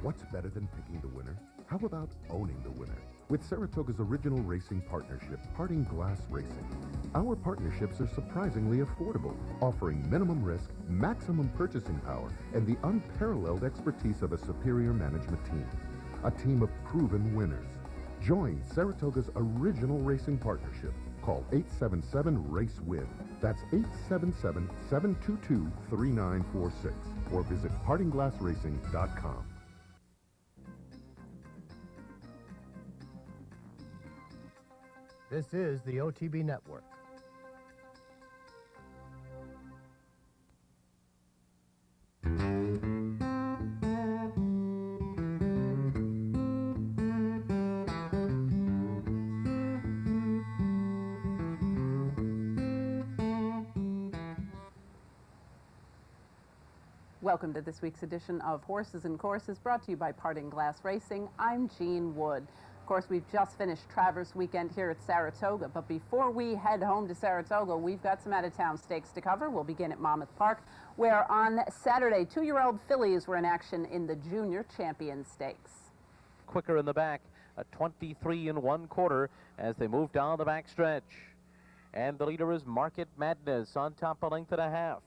What's better than picking the winner? How about owning the winner? With Saratoga's original racing partnership, Parting Glass Racing. Our partnerships are surprisingly affordable, offering minimum risk, maximum purchasing power, and the unparalleled expertise of a superior management team. A team of proven winners. Join Saratoga's original racing partnership. Call 877-RACE-WIN. That's 877-722-3946. Or visit partingglassracing.com. This is the OTB Network. Welcome to this week's edition of Horses and Courses, brought to you by Parting Glass Racing. I'm Jean Wood. Of course, we've just finished Travers Weekend here at Saratoga, but before we head home to Saratoga, we've got some out-of-town stakes to cover. We'll begin at Monmouth Park, where on Saturday, 2-year-old fillies were in action in the Junior Champion Stakes. Quicker in the back, a 23 1/4 as they move down the back stretch. And the leader is Market Madness on top, a length and a half.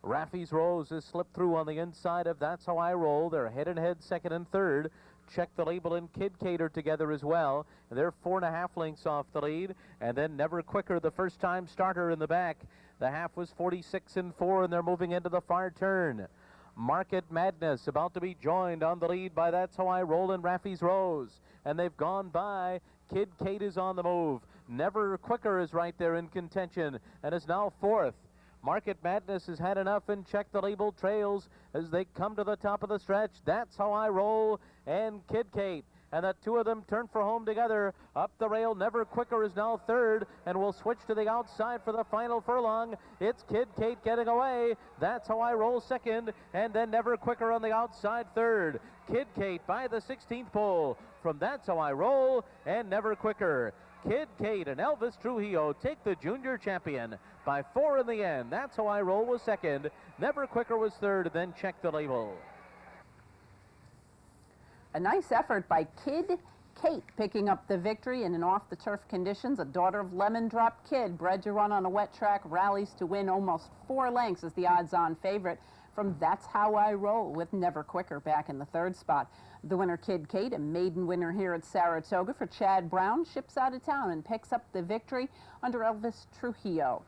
Raffy's Rose has slipped through on the inside of That's How I Roll. They're head-and-head, second and third. Check the Label and Kid Cater together as well. They're 4.5 lengths off the lead. And then Never Quicker, the first-time starter in the back. The half was 46 4, and they're moving into the far turn. Market Madness about to be joined on the lead by That's How I Roll and Raffy's Rose. And they've gone by. Kid Kate is on the move. Never Quicker is right there in contention and is now fourth. Market Madness has had enough and Check the Label trails as they come to the top of the stretch. That's How I Roll and Kid Kate. And the two of them turn for home together. Up the rail, Never Quicker is now third and will switch to the outside for the final furlong. It's Kid Kate getting away. That's How I Roll second, and then Never Quicker on the outside third. Kid Kate by the 16th pole from That's How I Roll and Never Quicker. Kid Kate and Elvis Trujillo take the Junior Champion by 4 in the end. That's How I Roll was second. Never Quicker was third, and then Check the Label. A nice effort by Kid Kate picking up the victory in an off-the-turf conditions. A daughter of Lemon Drop Kid, bred to run on a wet track, rallies to win almost 4 lengths as the odds-on favorite from That's How I Roll, with Never Quicker back in the third spot. The winner, Kid Kate, a maiden winner here at Saratoga for Chad Brown, ships out of town and picks up the victory under Elvis Trujillo.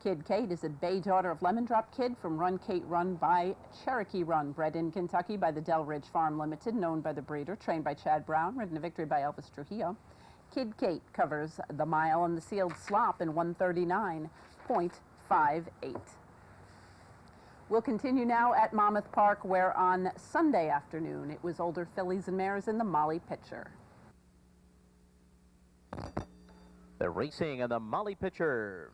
Kid Kate is a bay daughter of Lemon Drop Kid from Run Kate Run by Cherokee Run, bred in Kentucky by the Del Ridge Farm Limited, known by the breeder, trained by Chad Brown, ridden a victory by Elvis Trujillo. Kid Kate covers the mile on the sealed slop in 1:39.58. We'll continue now at Monmouth Park, where on Sunday afternoon it was older fillies and mares in the Molly Pitcher. They're racing in the Molly Pitcher.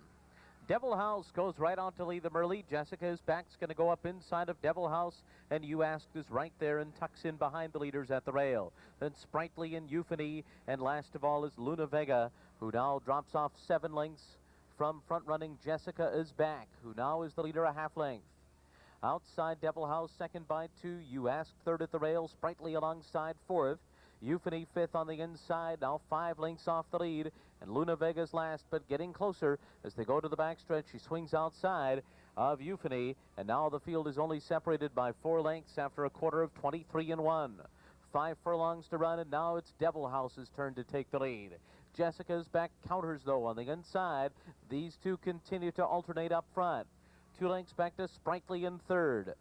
Devil House goes right on to lead the early. Jessica's back's going to go up inside of Devil House, and You Asked is right there and tucks in behind the leaders at the rail. Then Sprightly and Euphony, and last of all is Luna Vega, who now drops off 7 lengths from front-running Jessica is back, who now is the leader a half length. Outside Devil House, second by 2. You Asked third at the rail. Sprightly alongside fourth. Euphony fifth on the inside, now 5 lengths off the lead. And Luna Vega's last, but getting closer as they go to the backstretch. She swings outside of Euphony, and now the field is only separated by 4 lengths after a quarter of 23 1. 5 furlongs to run, and now it's Devil House's turn to take the lead. Jessica's back counters, though, on the inside. These two continue to alternate up front. 2 lengths back to Sprightly in third.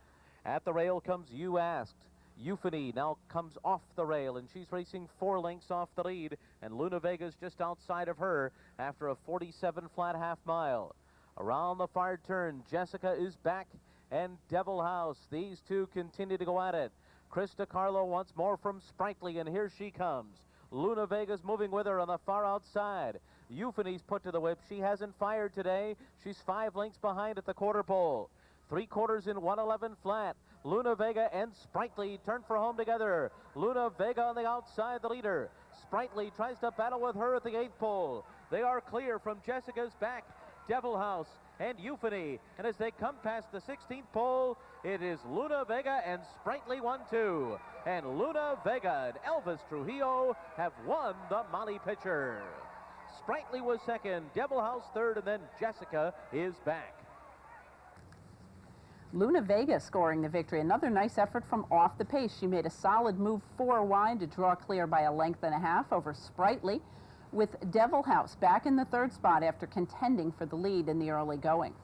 At the rail comes You Asked. Euphony now comes off the rail, and she's racing 4 lengths off the lead, and Luna Vega's just outside of her after a 47 flat half mile. Around the far turn, Jessica is back, and Devil House. These two continue to go at it. Krista Carlo once more from Sprightly, and here she comes. Luna Vega's moving with her on the far outside. Euphony's put to the whip. She hasn't fired today. She's 5 lengths behind at the quarter pole. 3/4 in 1:11 flat. Luna Vega and Sprightly turn for home together. Luna Vega on the outside, the leader. Sprightly tries to battle with her at the 8th pole. They are clear from Jessica's back. Devil House and Euphony. And as they come past the 16th pole, it is Luna Vega and Sprightly 1-2. And Luna Vega and Elvis Trujillo have won the Molly Pitcher. Sprightly was second, Devil House third, and then Jessica is back. Luna Vega scoring the victory. Another nice effort from off the pace. She made a solid move 4 wide to draw clear by a length and a half over Sprightly, with Devil House back in the third spot after contending for the lead in the early going.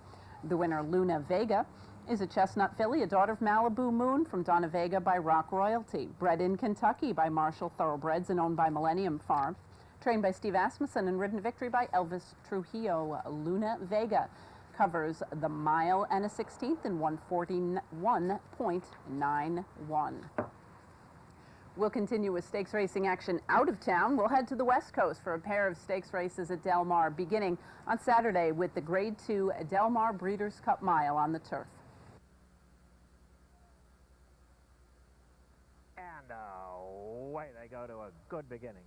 The winner, Luna Vega, is a chestnut filly, a daughter of Malibu Moon from Donna Vega by Rock Royalty, bred in Kentucky by Marshall Thoroughbreds and owned by Millennium Farms, trained by Steve Asmussen and ridden to victory by Elvis Trujillo. Luna Vega covers the mile and a 16th in 141.91. We'll continue with stakes racing action out of town. We'll head to the West Coast for a pair of stakes races at Del Mar, beginning on Saturday with the Grade 2 Del Mar Breeders' Cup Mile on the turf. And away they go to a good beginning.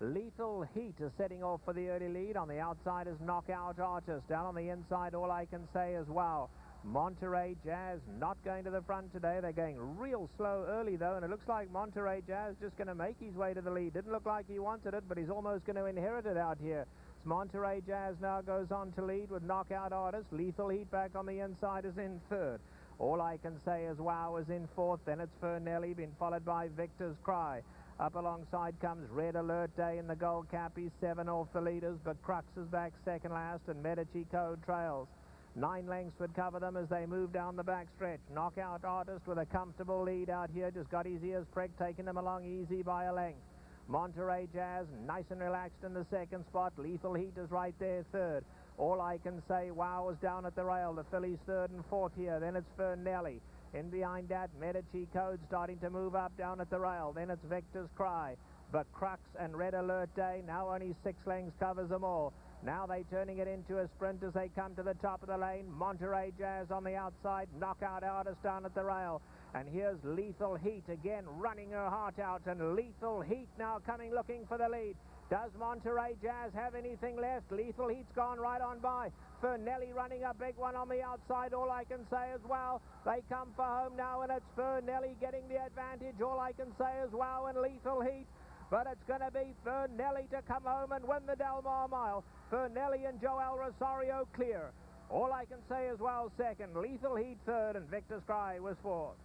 Lethal Heat is setting off for the early lead. On the outside is Knockout Artist. Down on the inside, all I can say is wow. Monterey Jazz not going to the front today. They're going real slow early, though, and it looks like Monterey Jazz just going to make his way to the lead. Didn't look like he wanted it, but he's almost going to inherit it out here. It's Monterey Jazz now goes on to lead with Knockout Artist. Lethal Heat back on the inside is in third. All I can say is wow is in fourth. Then it's Fernelli, been followed by Victor's Cry. Up alongside comes Red Alert Day in the gold cap. He's 7 off the leaders, but Crux is back second last, and Medici Code trails. 9 lengths would cover them as they move down the back stretch. Knockout Artist with a comfortable lead out here, just got his ears pricked, taking them along easy by a length. Monterey Jazz nice and relaxed in the second spot. Lethal Heat is right there third. All I can say, wow, is down at the rail. The fillies third and fourth here. Then it's Fernelli. In behind that, Medici Code starting to move up down at the rail. Then it's Victor's Cry. But Crux and Red Alert Day, now only 6 lengths covers them all. Now they're turning it into a sprint as they come to the top of the lane. Monterey Jazz on the outside. Knockout Artist down at the rail. And here's Lethal Heat again running her heart out. And Lethal Heat now coming looking for the lead. Does Monterey Jazz have anything left? Lethal Heat's gone right on by. Fernelli running a big one on the outside. All I can say is wow. They come for home now, and it's Fernelli getting the advantage. All I can say is wow and Lethal Heat. But it's going to be Fernelli to come home and win the Del Mar Mile. Fernelli and Joel Rosario clear. All I can say is wow second. Lethal Heat third, and Victor's Cry was fourth.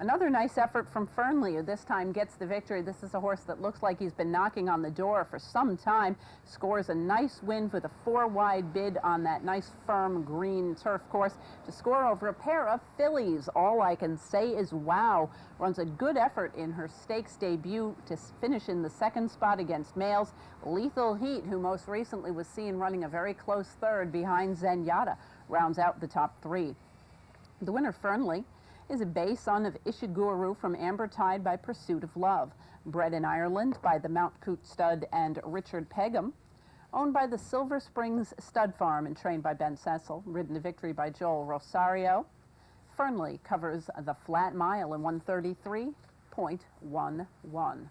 Another nice effort from Fernley, who this time gets the victory. This is a horse that looks like he's been knocking on the door for some time. Scores a nice win with a 4-wide bid on that nice firm green turf course to score over a pair of fillies. All I can say is wow. Runs a good effort in her stakes debut to finish in the second spot against males. Lethal Heat, who most recently was seen running a very close third behind Zenyatta, rounds out the top 3. The winner, Fernley, is a bay son of Ishiguro from Amber Tide by Pursuit of Love, bred in Ireland by the Mount Coot stud and Richard Pegham, owned by the Silver Springs Stud Farm and trained by Ben Cecil, ridden to victory by Joel Rosario. Fernley covers the flat mile in 133.11.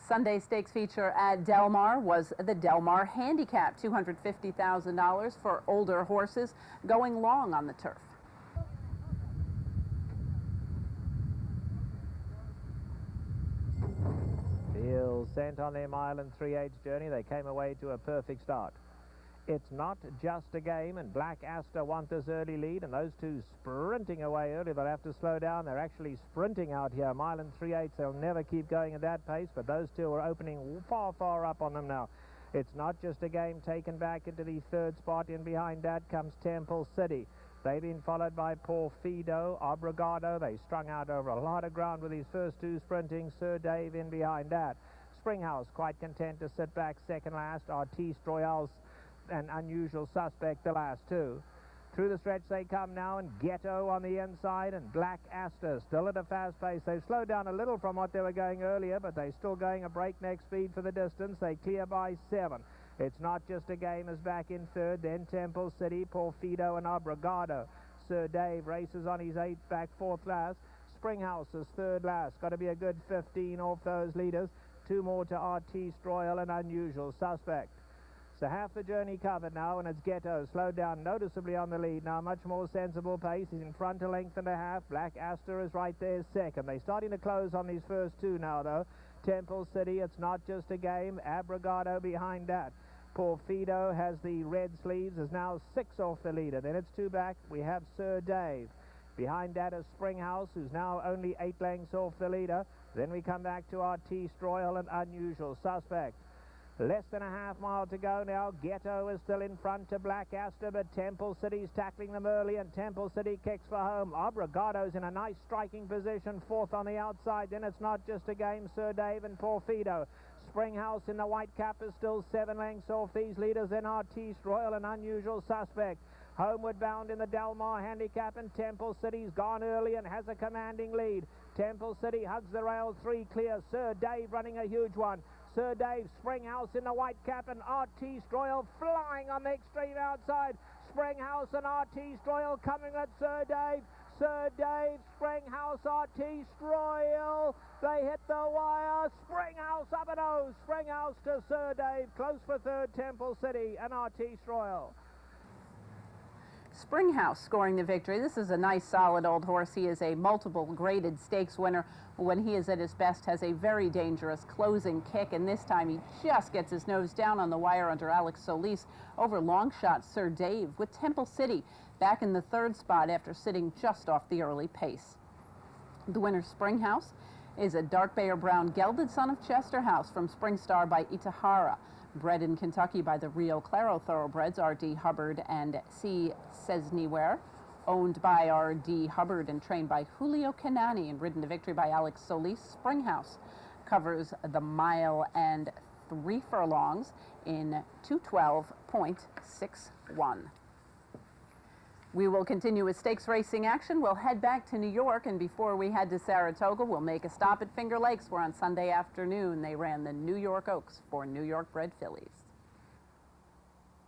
Sunday stakes feature at Del Mar was the Del Mar Handicap, $250,000 for older horses going long on the turf. Fields sent on their mile and 3/8 journey. They came away to a perfect start. It's not just a game, and Black Aster want this early lead, and those two sprinting away early. They'll have to slow down. They're actually sprinting out here. Mile and 3/8. They'll never keep going at that pace, but those two are opening far, far up on them now. It's not just a game. Taken back into the third spot. In behind that comes Temple City. They've been followed by Porfido, Obrigado. They strung out over a lot of ground with these first two sprinting. Sir Dave in behind that. Springhouse quite content to sit back second last. Artiste Royale's an unusual suspect the last two. Through the stretch they come now, and Ghetto on the inside, and Black Aster still at a fast pace. They've slowed down a little from what they were going earlier, but they're still going a breakneck speed for the distance. They clear by 7. It's not just a game as back in third. Then Temple City, Porfido and Obrigado. Sir Dave races on his 8 back 4th last. Springhouse is 3rd last. Got to be a good 15 off those leaders. 2 more to Artiste Royal and Unusual Suspect. So half the journey covered now, and it's Ghetto slowed down noticeably on the lead now. Much more sensible pace. He's in front a length and a half. Black Aster is right there second. They're starting to close on these first two now, though. Temple City, it's not just a game. Abrogado behind that. Porfido has the red sleeves, is now 6 off the leader. Then it's 2 back. We have Sir Dave. Behind that is Springhouse, who's now only 8 lengths off the leader. Then we come back to our T-Stroyal and Unusual Suspect. Less than a half mile to go now. Ghetto is still in front to Black Aster, but Temple City's tackling them early, and Temple City kicks for home. Obrigado's in a nice striking position, 4th on the outside. Then it's not just a game. Sir Dave and Porfido. Springhouse in the white cap is still 7 lengths off these leaders. Then our T-Stroyal and Unusual Suspect. Homeward bound in the Delmar handicap, and Temple City's gone early and has a commanding lead. Temple City hugs the rail, 3 clear. Sir Dave running a huge one. Sir Dave, Springhouse in the white cap, and RT Stroyal flying on the extreme outside. Springhouse and RT Stroyal coming at Sir Dave. Sir Dave, Springhouse, RT Stroyal. They hit the wire. Springhouse up and oh. Springhouse to Sir Dave. Close for third, Temple City and RT Stroyal. Springhouse scoring the victory. This is a nice, solid old horse. He is a multiple graded stakes winner. When he is at his best, has a very dangerous closing kick, and this time he just gets his nose down on the wire under Alex Solis over long shot Sir Dave, with Temple City back in the 3rd spot after sitting just off the early pace. The winner, Springhouse, is a dark bay or brown gelded son of Chester House from Springstar by Itahara. Bred in Kentucky by the Rio Claro thoroughbreds R.D. Hubbard and C. Sesniware. Owned by R.D. Hubbard and trained by Julio Canani and ridden to victory by Alex Solis. Springhouse covers the mile and 3 furlongs in 2:12.61. We will continue with stakes racing action. We'll head back to New York, and before we head to Saratoga, we'll make a stop at Finger Lakes, where on Sunday afternoon they ran the New York Oaks for New York bred fillies.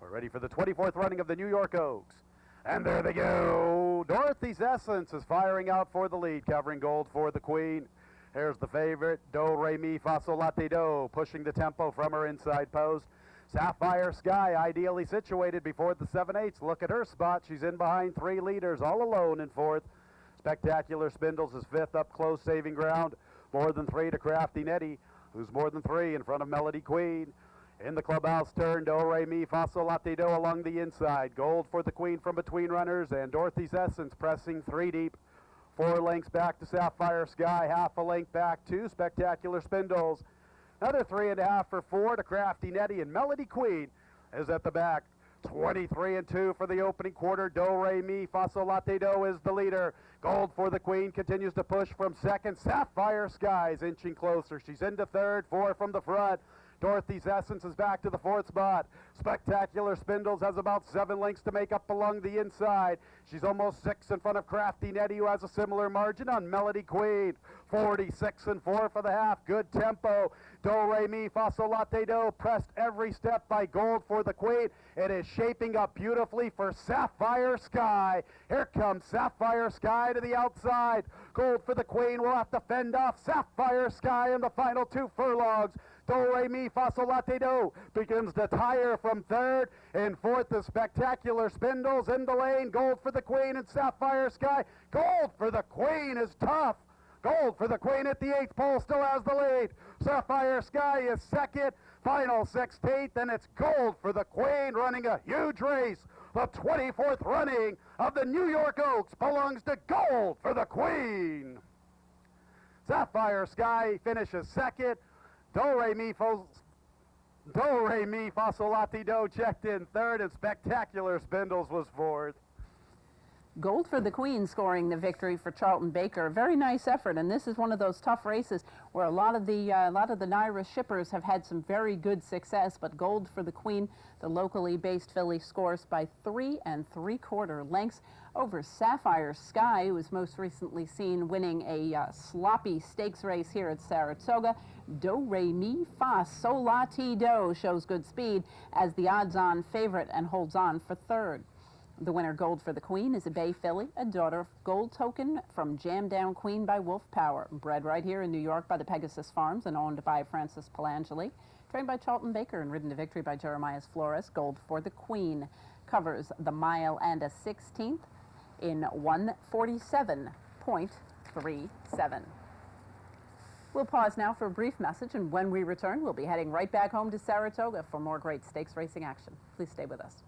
We're ready for the 24th running of the New York Oaks. And there they go. Dorothy's Essence is firing out for the lead, covering Gold for the Queen. Here's the favorite, Do Re Mi Fa Sol La Ti Do, pushing the tempo from her inside post. Sapphire Sky, ideally situated before the 7/8. Look at her spot. She's in behind 3 leaders, all alone in 4th. Spectacular Spindles is 5th, up close, saving ground. More than 3 to Crafty Nettie, who's more than 3 in front of Melody Queen. In the clubhouse turn, Do Re Mi Fa Sol La Ti Do along the inside. Gold for the Queen from between runners, and Dorothy's Essence pressing 3 deep. 4 lengths back to Sapphire Sky, half a length back to Spectacular Spindles. Another 3.5 for 4 to Crafty Nettie, and Melody Queen is at the back. 23-2 for the opening quarter. Do Re Mi Fa Sol La Ti Do is the leader. Gold for the Queen continues to push from second. Sapphire Sky's inching closer. She's into third, 4 from the front. Dorothy's Essence is back to the 4th spot. Spectacular Spindles has about 7 lengths to make up along the inside. She's almost 6 in front of Crafty Nettie, who has a similar margin on Melody Queen. 46-4 for the half. Good tempo. Do Re Mi Fa Sol La Ti Do pressed every step by Gold for the Queen. It is shaping up beautifully for Sapphire Sky. Here comes Sapphire Sky to the outside. Gold for the Queen will have to fend off Sapphire Sky in the final 2 furlongs. Do Re Mi Fa Sol La Ti Do begins to tire from 3rd. In 4th, the Spectacular Spindles in the lane. Gold for the Queen and Sapphire Sky. Gold for the Queen is tough. Gold for the Queen at the 8th pole still has the lead. Sapphire Sky is 2nd. Final 16th, and it's Gold for the Queen running a huge race. The 24th running of the New York Oaks belongs to Gold for the Queen. Sapphire Sky finishes 2nd. Do Re Mi Fa Sol La Ti Do checked in 3rd, and Spectacular Spindles was 4th. Gold for the Queen scoring the victory for Charlton Baker. A very nice effort, and this is one of those tough races where a lot of the Naira shippers have had some very good success, but Gold for the Queen, the locally based filly, scores by 3 3/4 lengths over Sapphire Sky, who was most recently seen winning a sloppy stakes race here at Saratoga. Do Re Mi Fa Sol La Ti Do shows good speed as the odds-on favorite and holds on for 3rd. The winner, Gold for the Queen, is a bay filly, a daughter of Gold Token from Jam Down Queen by Wolf Power, bred right here in New York by the Pegasus Farms and owned by Francis Palangeli, trained by Charlton Baker and ridden to victory by Jeremiah Flores. Gold for the Queen covers the mile and a 16th in 1:47.37. We'll pause now for a brief message, and when we return, we'll be heading right back home to Saratoga for more great stakes racing action. Please stay with us.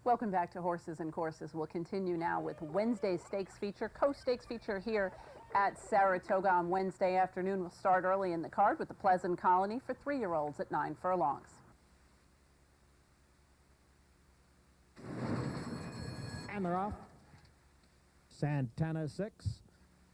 Welcome back to Horses and Courses. We'll continue now with Wednesday's stakes feature, co-stakes feature here at Saratoga on Wednesday afternoon. We'll start early in the card with the Pleasant Colony for 3-year-olds at 9 furlongs. And they're off. Santana 6.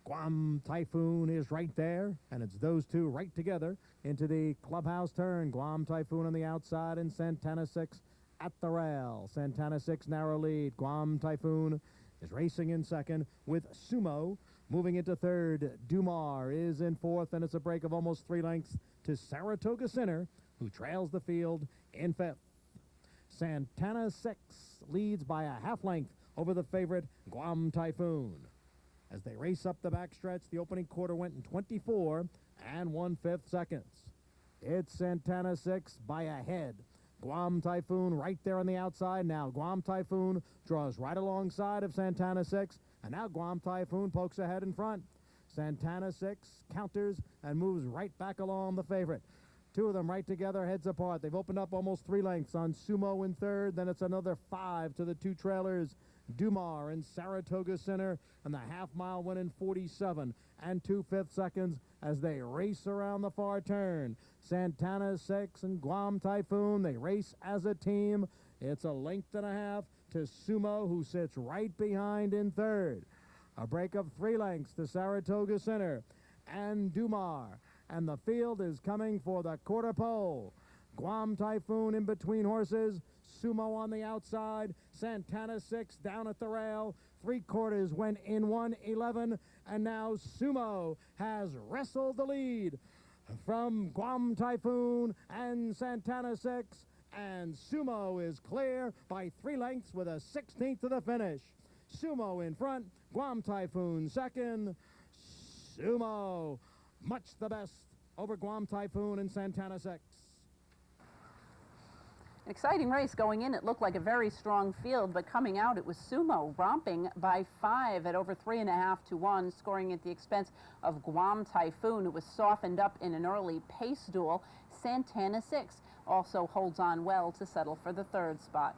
Guam Typhoon is right there, and it's those two right together into the clubhouse turn. Guam Typhoon on the outside and Santana 6 at the rail. Santana 6 narrow lead. Guam Typhoon is racing in second with Sumo moving into third. Dumar is in fourth, and it's a break of almost 3 lengths to Saratoga Center, who trails the field in fifth. Santana 6 leads by a half length over the favorite Guam Typhoon. As they race up the backstretch, the opening quarter went in 24 and 1/5 seconds. It's Santana 6 by a head. Guam Typhoon right there on the outside. Now Guam Typhoon draws right alongside of Santana 6, and now Guam Typhoon pokes ahead in front. Santana 6 counters and moves right back along the favorite. Two of them right together, heads apart. They've opened up almost 3 lengths on Sumo in third. Then it's another 5 to the two trailers, Dumar and Saratoga Center, and the half-mile went in 47 and 2/5 seconds as they race around the far turn. Santana 6 and Guam Typhoon, they race as a team. It's a length and a half to Sumo, who sits right behind in third. A break of 3 lengths to Saratoga Center and Dumar. And the field is coming for the quarter pole. Guam Typhoon in between horses. Sumo on the outside. Santana 6 down at the rail. 3/4 went in 1:11. And now Sumo has wrestled the lead from Guam Typhoon and Santana 6. And Sumo is clear by 3 lengths with a 16th to the finish. Sumo in front. Guam Typhoon second. Sumo much the best over Guam Typhoon and Santana 6. An exciting race going in. It looked like a very strong field, but coming out, it was Sumo romping by 5 at over 3.5 to 1, scoring at the expense of Guam Typhoon, who was softened up in an early pace duel. Santana 6 also holds on well to settle for the 3rd spot.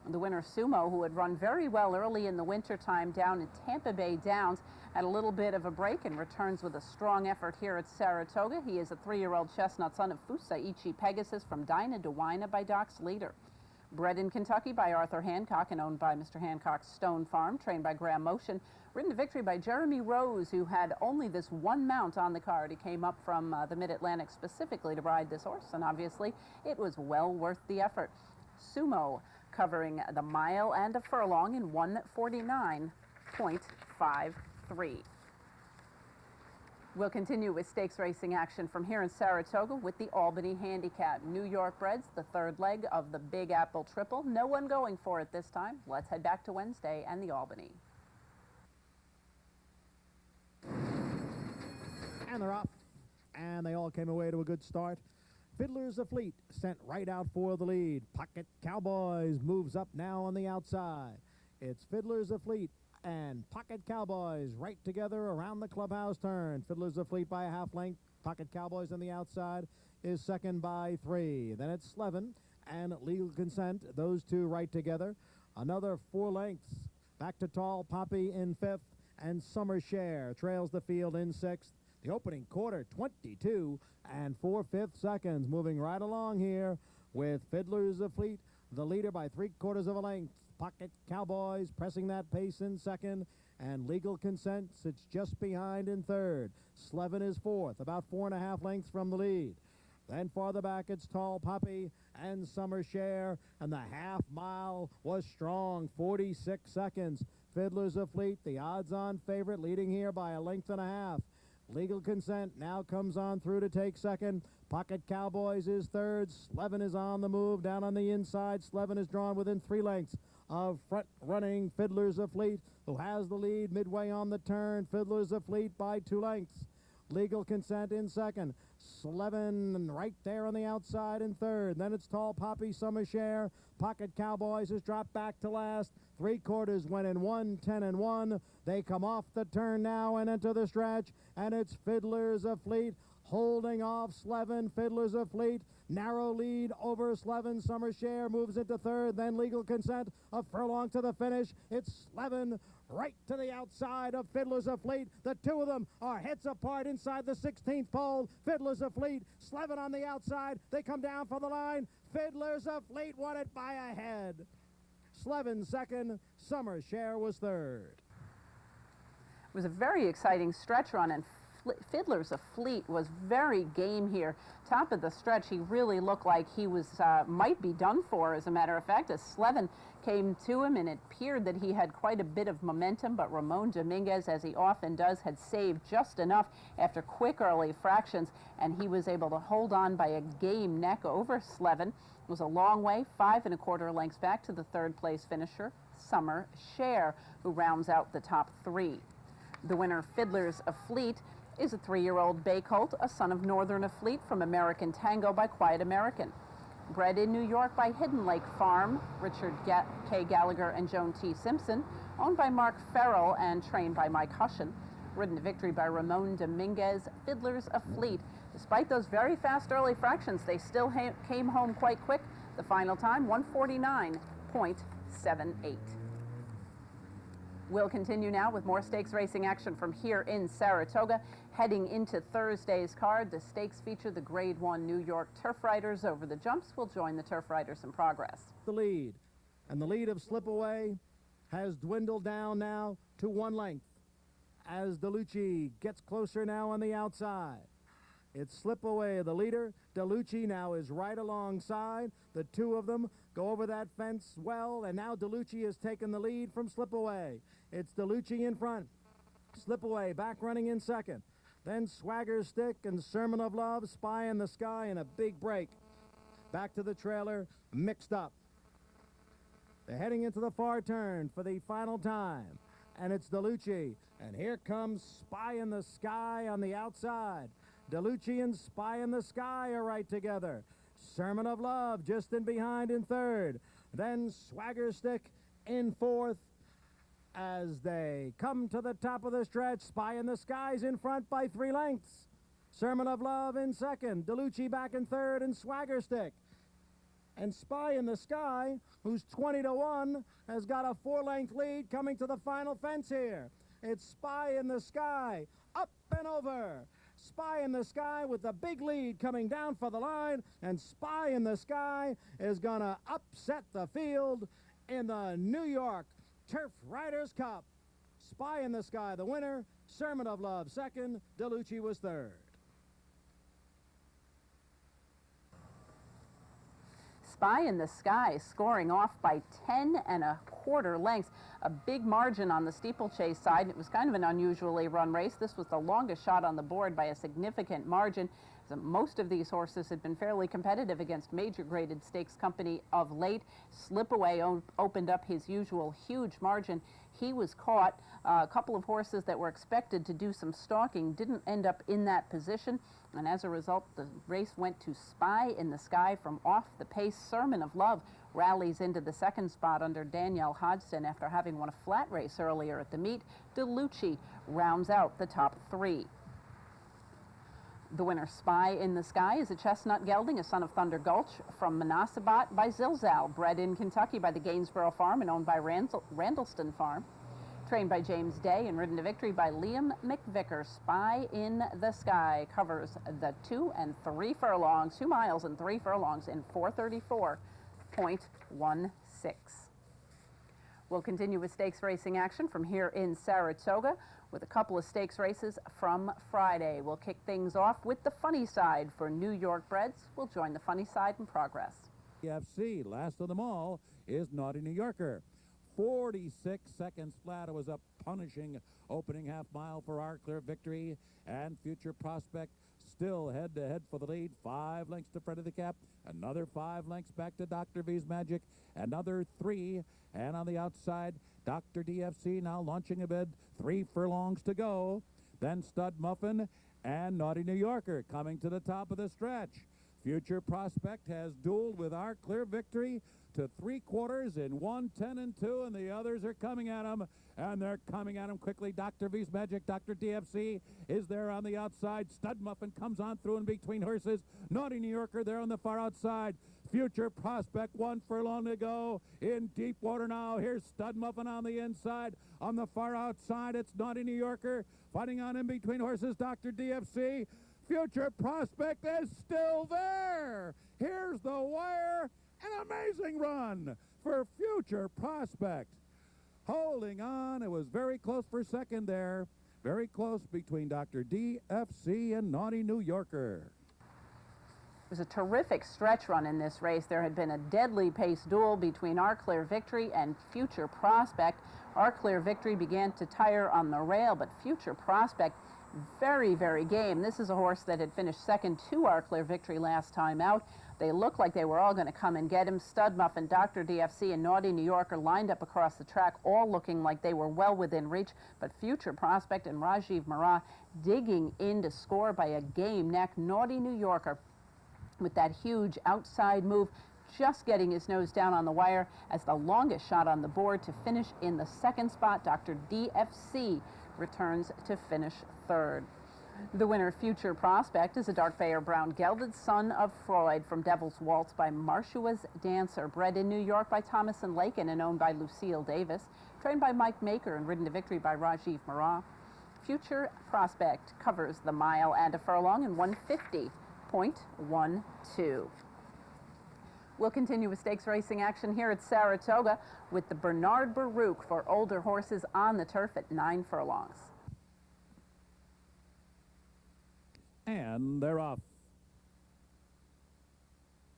The winner, Sumo, who had run very well early in the wintertime down at Tampa Bay Downs, had a little bit of a break and returns with a strong effort here at Saratoga. He is a 3-year-old chestnut son of Fusaichi Pegasus from Dinah Dewina by Doc's Leader. Bred in Kentucky by Arthur Hancock and owned by Mr. Hancock's Stone Farm, trained by Graham Motion, ridden to victory by Jeremy Rose, who had only this one mount on the card. He came up from the Mid-Atlantic specifically to ride this horse, and obviously it was well worth the effort. Sumo covering the mile and a furlong in 1:49.53. We'll continue with stakes racing action from here in Saratoga with the Albany Handicap. New York Breds, the 3rd leg of the Big Apple Triple. No one going for it this time. Let's head back to Wednesday and the Albany. And they're off. And they all came away to a good start. Fiddler's of Fleet sent right out for the lead. Pocket Cowboys moves up now on the outside. It's Fiddler's of Fleet and Pocket Cowboys right together around the clubhouse turn. Fiddler's of Fleet by a half length. Pocket Cowboys on the outside is second by 3. Then it's Slevin and Legal Consent, those two right together. Another 4 lengths. Back to Tall Poppy in 5th, and Summer Share trails the field in 6th. The opening quarter, 22 and 4/5 seconds, moving right along here with Fiddler's of Fleet, the leader by 3/4 of a length. Pocket Cowboys pressing that pace in 2nd, and Legal Consent sits just behind in 3rd. Slevin is 4th, about 4.5 lengths from the lead. Then farther back, it's Tall Poppy and Summer Share, and the half mile was strong, 46 seconds. Fiddler's of Fleet, the odds-on favorite, leading here by a length and a half. Legal Consent now comes on through to take 2nd. Pocket Cowboys is 3rd. Slevin is on the move down on the inside. Slevin is drawn within 3 lengths of front-running Fiddler's of Fleet, who has the lead midway on the turn. Fiddler's of Fleet by 2 lengths. Legal Consent in 2nd. Slevin right there on the outside in 3rd. Then it's Tall Poppy, Summer Share. Pocket Cowboys has dropped back to last. 3/4 went in 1, 10 and 1. They come off the turn now and enter the stretch, and it's Fiddler's of Fleet holding off Slevin. Fiddler's of Fleet, narrow lead over Slevin. Summer Share moves into 3rd, then Legal Consent, a furlong to the finish. It's Slevin right to the outside of Fiddler's of Fleet. The two of them are heads apart inside the 16th pole. Fiddler's of Fleet, Slevin on the outside. They come down for the line. Fiddler's of Fleet won it by a head. Slevin 2nd, Summer Share was 3rd. It was a very exciting stretch run, and Fiddler's of Fleet was very game here. Top of the stretch, he really looked like he was might be done for, as a matter of fact, as Slevin came to him, and it appeared that he had quite a bit of momentum, but Ramon Dominguez, as he often does, had saved just enough after quick early fractions, and he was able to hold on by a game neck over Slevin. It was a long way, 5 1/4 lengths back to the 3rd place finisher, Summer Share, who rounds out the top 3. The winner, Fiddler's of Fleet, is a 3-year-old bay colt, a son of Northern of Fleet from American Tango by Quiet American. Bred in New York by Hidden Lake Farm, Richard K. Gallagher and Joan T. Simpson, owned by Mark Farrell and trained by Mike Hushin. Ridden to victory by Ramon Dominguez, Fiddler's of Fleet. Despite those very fast early fractions, they still came home quite quick. The final time, 149.78. We'll continue now with more stakes racing action from here in Saratoga. Heading into Thursday's card, the stakes feature the Grade 1 New York Turf Riders. Over the jumps will join the Turf Riders in progress. The lead, and the lead of Slipaway has dwindled down now to 1 length as DeLucci gets closer now on the outside. It's Slipaway, the leader. DeLucci now is right alongside. The two of them go over that fence well, and now DeLucci has taken the lead from Slipaway. It's DeLucci in front. Slipaway back running in 2nd. Then Swagger Stick and Sermon of Love, Spy in the Sky, and a big break. Back to the trailer, Mixed Up. They're heading into the far turn for the final time, and it's DeLucci. And here comes Spy in the Sky on the outside. DeLucci and Spy in the Sky are right together. Sermon of Love just in behind in 3rd. Then Swagger Stick in 4th. As they come to the top of the stretch, Spy in the Sky's in front by 3 lengths. Sermon of Love in 2nd. DeLucci back in 3rd, and Swagger Stick. And Spy in the Sky, who's 20 to 1, has got a 4-length lead coming to the final fence here. It's Spy in the Sky, up and over. Spy in the Sky with the big lead coming down for the line, and Spy in the Sky is gonna upset the field in the New York Turf Riders Cup. Spy in the Sky, the winner. Sermon of Love, 2nd. DeLucci was 3rd. Spy in the Sky scoring off by 10 1/4 lengths. A big margin on the steeplechase side. It was kind of an unusually run race. This was the longest shot on the board by a significant margin. So most of these horses had been fairly competitive against major graded stakes company of late. Slipaway opened up his usual huge margin. He was caught. A couple of horses that were expected to do some stalking didn't end up in that position, and as a result, the race went to Spy in the Sky from off the pace. Sermon of Love rallies into the second spot under Danielle Hodgson after having won a flat race earlier at the meet. DeLucci rounds out the top three. The winner, Spy in the Sky, is a chestnut gelding, a son of Thunder Gulch, from Manassabat by Zilzal, bred in Kentucky by the Gainsborough Farm and owned by Randallston Farm. Trained by James Day and ridden to victory by Liam McVicker. Spy in the Sky covers the 2 and 3 furlongs, 2 miles and 3 furlongs in 4:34.16. We'll continue with stakes racing action from here in Saratoga with a couple of stakes races from Friday. We'll kick things off with the funny side for New York breds. We'll join the funny side in progress. FC, last of them all, is Naughty New Yorker. 46 seconds flat. It was a punishing opening half mile for Our Clear Victory, and Future Prospect still head-to-head for the lead. 5 lengths to Fred of the Cap, another 5 lengths back to Dr. V's Magic, another 3, and on the outside, Dr. DFC now launching a bid, 3 furlongs to go. Then Stud Muffin and Naughty New Yorker coming to the top of the stretch. Future Prospect has dueled with Our Clear Victory to 3/4 in 1, 10 and 2, and the others are coming at him, and they're coming at him quickly. Dr. V's Magic, Dr. DFC is there on the outside. Stud Muffin comes on through in between horses. Naughty New Yorker there on the far outside. Future Prospect 1 furlong to go in deep water now. Here's Stud Muffin on the inside. On the far outside, it's Naughty New Yorker fighting on in between horses. Dr. DFC. Future Prospect is still there. Here's the wire. An amazing run for Future Prospect. Holding on. It was very close for second there. Very close between Dr. DFC and Naughty New Yorker. It was a terrific stretch run in this race. There had been a deadly pace duel between Our Clear Victory and Future Prospect. Our Clear Victory began to tire on the rail, but Future Prospect very, very game. This is a horse that had finished second to Our Clear Victory last time out. They looked like they were all going to come and get him. Stud Muffin, Dr. DFC, and Naughty New Yorker lined up across the track, all looking like they were well within reach. But Future Prospect and Rajiv Marat digging in to score by a game neck. Naughty New Yorker with that huge outside move, just getting his nose down on the wire as the longest shot on the board to finish in the second spot. Dr. DFC returns to finish third. The winner, Future Prospect, is a dark bay or brown gelded son of Freud from Devil's Waltz by Marshua's Dancer, bred in New York by Thomas and Lakin and owned by Lucille Davis, trained by Mike Maker and ridden to victory by Rajiv Marat. Future Prospect covers the mile and a furlong in 150.12. We'll continue with stakes racing action here at Saratoga with the Bernard Baruch for older horses on the turf at 9 furlongs. And they're off.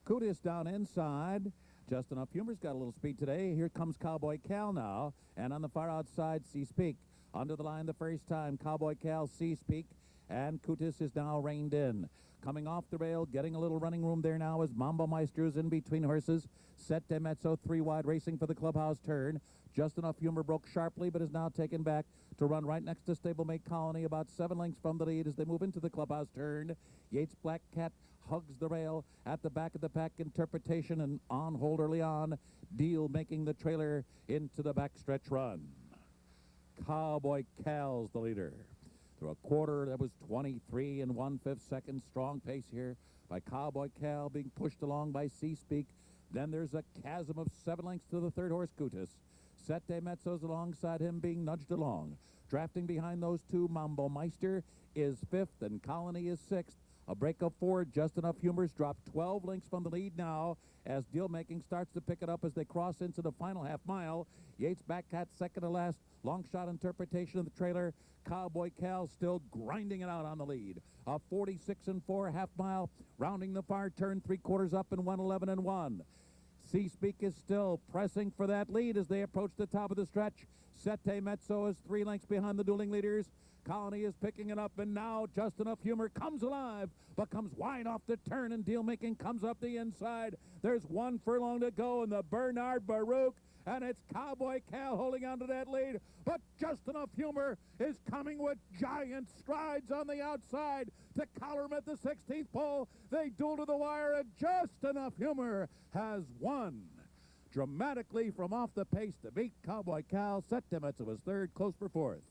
Cootis down inside. Just enough humor's got a little speed today. Here comes Cowboy Cal now. And on the far outside, Seaspeak. Under the line the first time, Cowboy Cal, Seaspeak. And Cootis is now reined in. Coming off the rail, getting a little running room there now as Mambo Meister's in between horses. Set de Mezzo 3 wide racing for the clubhouse turn. Just Enough Humor broke sharply but is now taken back to run right next to Stablemate Colony, about 7 lengths from the lead as they move into the clubhouse turn. Yates Black Cat hugs the rail at the back of the pack. Interpretation and on hold early on. Deal making the trailer into the backstretch run. Cowboy Cal's the leader. Through a quarter, that was 23 and 1/5 seconds. Strong pace here by Cowboy Cal being pushed along by Seaspeak. Then there's a chasm of 7 lengths to the third horse, Cootis. Set de Mezzo's alongside him being nudged along. Drafting behind those two, Mambo Meister is 5th and Colony is 6th. A break of 4. Just Enough Humor's dropped 12 lengths from the lead now as Deal Making starts to pick it up as they cross into the final half mile. Yates Back Cat second to last. Long shot Interpretation of the trailer. Cowboy Cal still grinding it out on the lead. A 46 and 4 half mile, rounding the far turn, 3/4 up in 1:11 and 1. Seaspeak is still pressing for that lead as they approach the top of the stretch. Sette Mezzo is 3 lengths behind the dueling leaders. Colony is picking it up, and now Just Enough Humor comes alive, but comes wide off the turn, and Deal Making comes up the inside. There's 1 furlong to go in the Bernard Baruch, and it's Cowboy Cal holding on to that lead, but Just Enough Humor is coming with giant strides on the outside to collar him at the 16th pole. They duel to the wire, and Just Enough Humor has won dramatically from off the pace to beat Cowboy Cal. Sette Mezzo was third, close for fourth.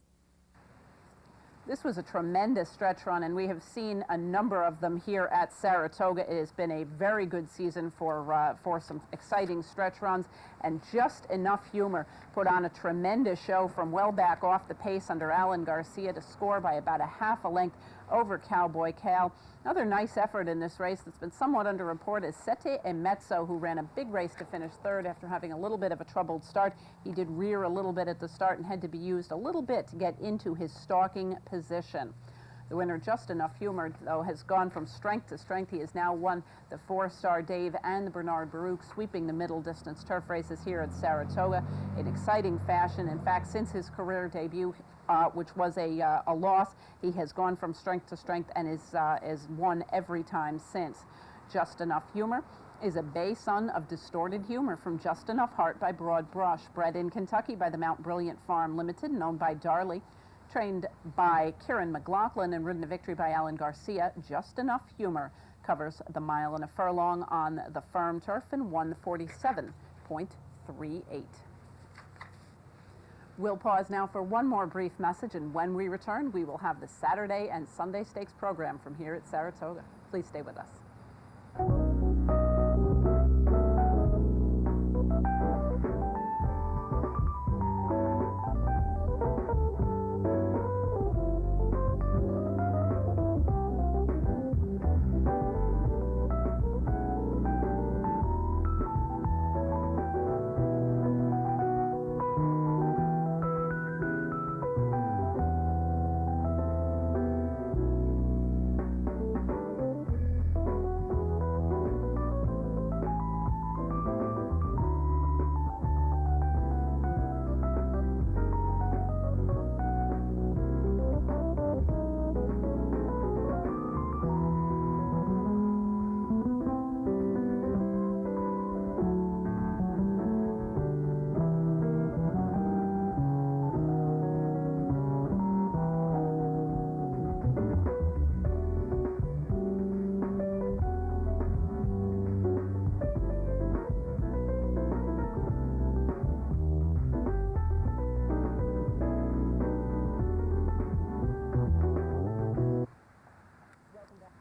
This was a tremendous stretch run, and we have seen a number of them here at Saratoga. It has been a very good season for some exciting stretch runs, and Just Enough Humor put on a tremendous show from well back off the pace under Alan Garcia to score by about a half a length over Cowboy Cal. Another nice effort in this race that's been somewhat underreported is Sette Mezzo, who ran a big race to finish third after having a little bit of a troubled start. He did rear a little bit at the start and had to be used a little bit to get into his stalking position. The winner, Just Enough Humor, though, has gone from strength to strength. He has now won the 4-Star Dave and the Bernard Baruch, sweeping the middle distance turf races here at Saratoga in exciting fashion. In fact, since his career debut, which was a loss, he has gone from strength to strength and is won every time since. Just Enough Humor is a bay son of Distorted Humor from Just Enough Heart by Broad Brush, bred in Kentucky by the Mount Brilliant Farm Limited and owned by Darley. Trained by Kieran McLaughlin and ridden to victory by Alan Garcia, Just Enough Humor covers the mile and a furlong on the firm turf in 1:47.38. We'll pause now for one more brief message, and when we return, we will have the Saturday and Sunday Stakes program from here at Saratoga. Please stay with us.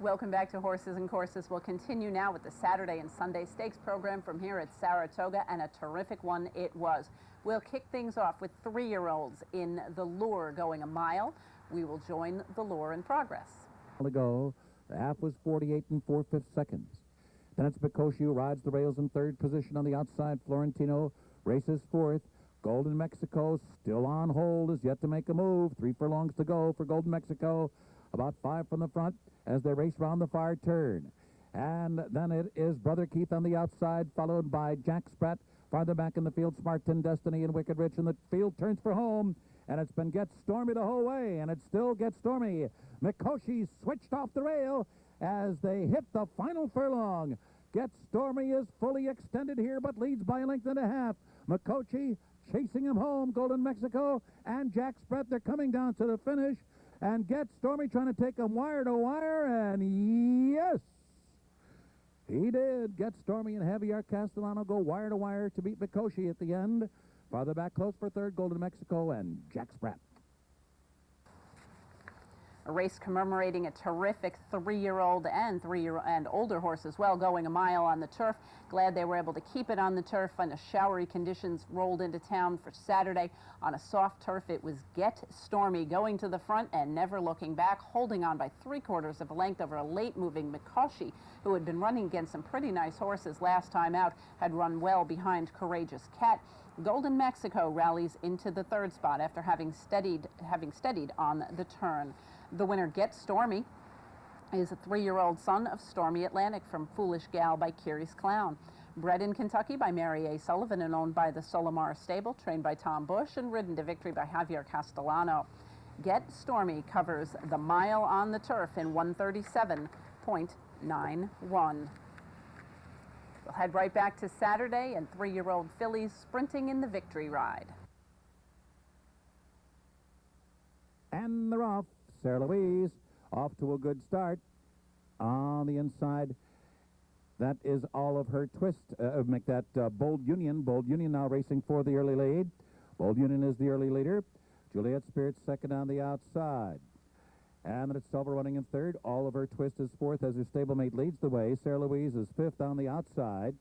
Welcome back to Horses and Courses. We'll continue now with the Saturday and Sunday Stakes program from here at Saratoga, and a terrific one it was. We'll kick things off with 3-year-olds in the Lure going a mile. We will join the Lure in progress. To go. The half was 48 4/5 seconds. Then it's Mikoshi who rides the rails in third position on the outside. Florentino races fourth. Golden Mexico still on hold, is yet to make a move. 3 furlongs to go for Golden Mexico. About 5 from the front as they race round the far turn. And then it is Brother Keith on the outside, followed by Jack Spratt. Farther back in the field, Smartin Destiny and Wicked Rich, and the field turns for home. And it's been Get Stormy the whole way, and it still Get Stormy. Mikoshi switched off the rail as they hit the final furlong. Get Stormy is fully extended here, but leads by a length and a half. Mikoshi chasing him home. Golden Mexico and Jack Spratt, they're coming down to the finish. And Get Stormy trying to take him wire to wire, and yes, he did. Get Stormy and Javier Castellano go wire to wire to beat Mikoshi at the end. Farther back close for third, Golden Mexico and Jack Spratt. A race commemorating a terrific 3-year-old and 3-year and older horse as well, going a mile on the turf. Glad they were able to keep it on the turf, and the showery conditions rolled into town for Saturday. On a soft turf, it was Get Stormy going to the front and never looking back, holding on by 3/4 of a length over a late-moving Mikoshi, who had been running against some pretty nice horses last time out, had run well behind Courageous Cat. Golden Mexico rallies into the third spot after having steadied on the turn. The winner, Get Stormy, is a 3-year-old son of Stormy Atlantic from Foolish Gal by Kyrie's Clown. Bred in Kentucky by Mary A. Sullivan and owned by the Solomar Stable, trained by Tom Bush, and ridden to victory by Javier Castellano. Get Stormy covers the mile on the turf in 137.91. We'll head right back to Saturday and 3-year-old fillies sprinting in the victory ride. And they're off. Sarah Louise off to a good start. On the inside, that is all of her twist. Make that Bold Union. Bold Union now racing for the early lead. Bold Union is the early leader. Juliet Spirit second on the outside. And it's Silver running in third. Oliver Twist is fourth as her stablemate leads the way. Sarah Louise is fifth on the outside.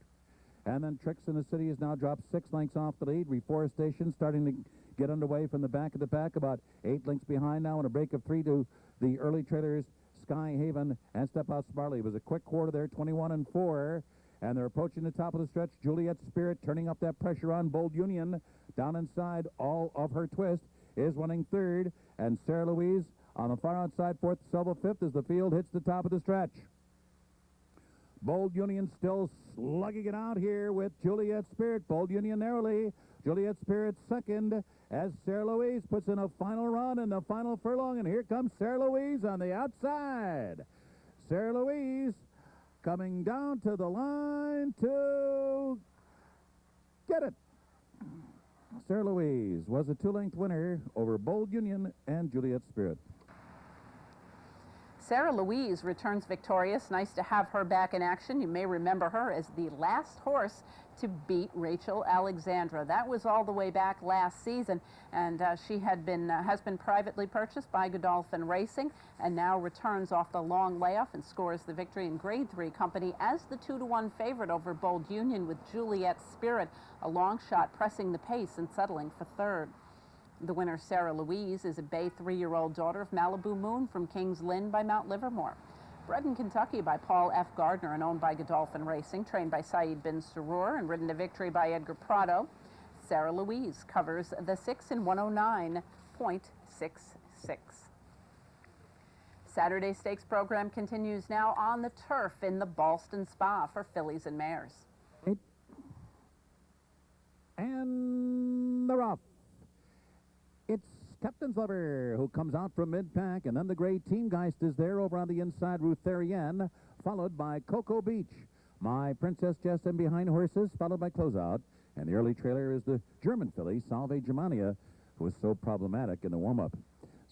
And then Tricks in the City has now dropped 6 lengths off the lead. Reforestation starting to get underway from the back of the pack, about 8 lengths behind now, and a break of 3 to the early trailers, Sky Haven and Step Out Smarley. It was a quick quarter there, 21-4. And they're approaching the top of the stretch. Juliet Spirit turning up that pressure on Bold Union. Down inside, all of her twist is running third. And Sarah Louise on the far outside, fourth, Silva fifth as the field hits the top of the stretch. Bold Union still slugging it out here with Juliet Spirit. Bold Union narrowly. Juliet Spirit second as Sarah Louise puts in a final run in the final furlong. And here comes Sarah Louise on the outside. Sarah Louise coming down to the line to get it. Sarah Louise was a 2-length winner over Bold Union and Juliet Spirit. Sarah Louise returns victorious. Nice to have her back in action. You may remember her as the last horse to beat Rachel Alexandra. That was all the way back last season, and she has been privately purchased by Godolphin Racing, and now returns off the long layoff and scores the victory in Grade 3 company as the 2-1 favorite over Bold Union, with Juliet Spirit, a long shot, pressing the pace and settling for third. The winner, Sarah Louise, is a bay 3-year-old daughter of Malibu Moon from Kings Lynn by Mount Livermore. Bred in Kentucky by Paul F. Gardner and owned by Godolphin Racing, trained by Saeed bin Surur and ridden to victory by Edgar Prado, Sarah Louise covers the 6 in 109.66. Saturday Stakes program continues now on the turf in the Ballston Spa for fillies and mares. And they're off. It's Captain's Lover who comes out from mid-pack, and then the gray Teamgeist is there over on the inside, Ruth Therienne, followed by Cocoa Beach. My Princess Jess and behind horses, followed by Closeout. And the early trailer is the German filly, Salve Germania, who was so problematic in the warm-up.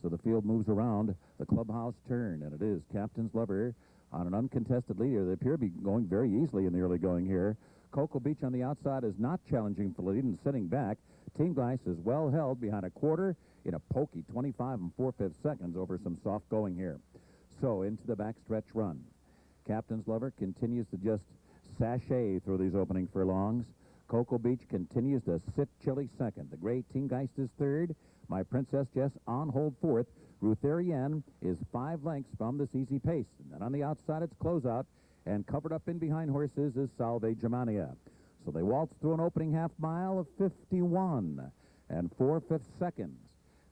So the field moves around the clubhouse turn, and it is Captain's Lover on an uncontested leader. They appear to be going very easily in the early going here. Cocoa Beach on the outside is not challenging for the lead and sitting back. Teamgeist is well held behind a quarter in a pokey 25 4/5 seconds over some soft going here. So into the backstretch run. Captain's Lover continues to just sashay through these opening furlongs. Cocoa Beach continues to sit chilly second. The gray Teamgeist is third. My Princess Jess on hold fourth. Ruth Therienne is 5 lengths from this easy pace. And then on the outside, it's Closeout. And covered up in behind horses is Salve Germania. So they waltz through an opening half mile of 51 4/5 seconds.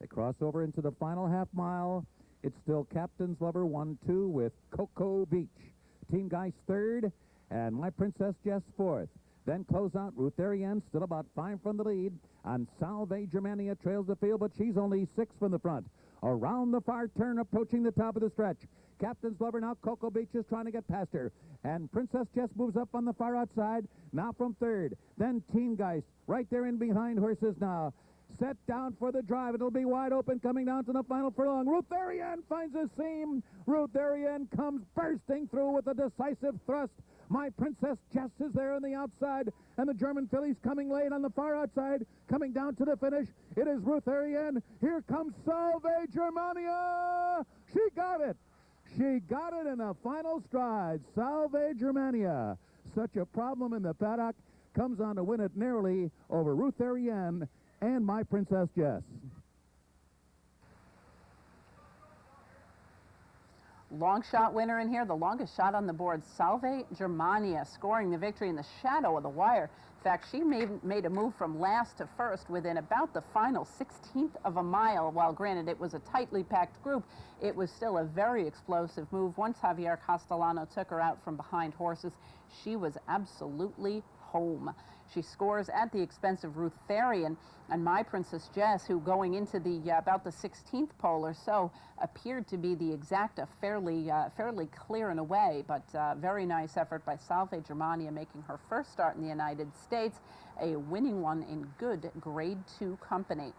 They cross over into the final half mile. It's still Captain's Lover 1-2 with Cocoa Beach. Teamgeist third, and My Princess Jess fourth. Then Closeout, Ruth Therienne still about 5 from the lead, and Salve Germania trails the field, but she's only 6 from the front. Around the far turn, approaching the top of the stretch. Captain's Lover now, Cocoa Beach is trying to get past her. And Princess Jess moves up on the far outside, now from third. Then Teamgeist, right there in behind horses now. Set down for the drive. It'll be wide open coming down to the final furlong. Ruth Therienne finds a seam. Ruth Therienne comes bursting through with a decisive thrust. My Princess Jess is there on the outside, and the German fillies coming late on the far outside, coming down to the finish. It is Ruth Therienne. Here comes Salve Germania. She got it. She got it in the final stride. Salve Germania. Such a problem in the paddock. Comes on to win it narrowly over Ruth Therienne and My Princess Jess. Long shot winner in here, the longest shot on the board, Salve Germania, scoring the victory in the shadow of the wire. In fact, she made a move from last to first within about the final 16th of a mile. While granted it was a tightly packed group, it was still a very explosive move. Once Javier Castellano took her out from behind horses, she was absolutely home. She scores at the expense of Ruth Farian and My Princess Jess, who going into the about the 16th pole or so appeared to be the exacta, fairly clear and away, but very nice effort by Salve Germania, making her first start in the United States, a winning one in good Grade 2 company.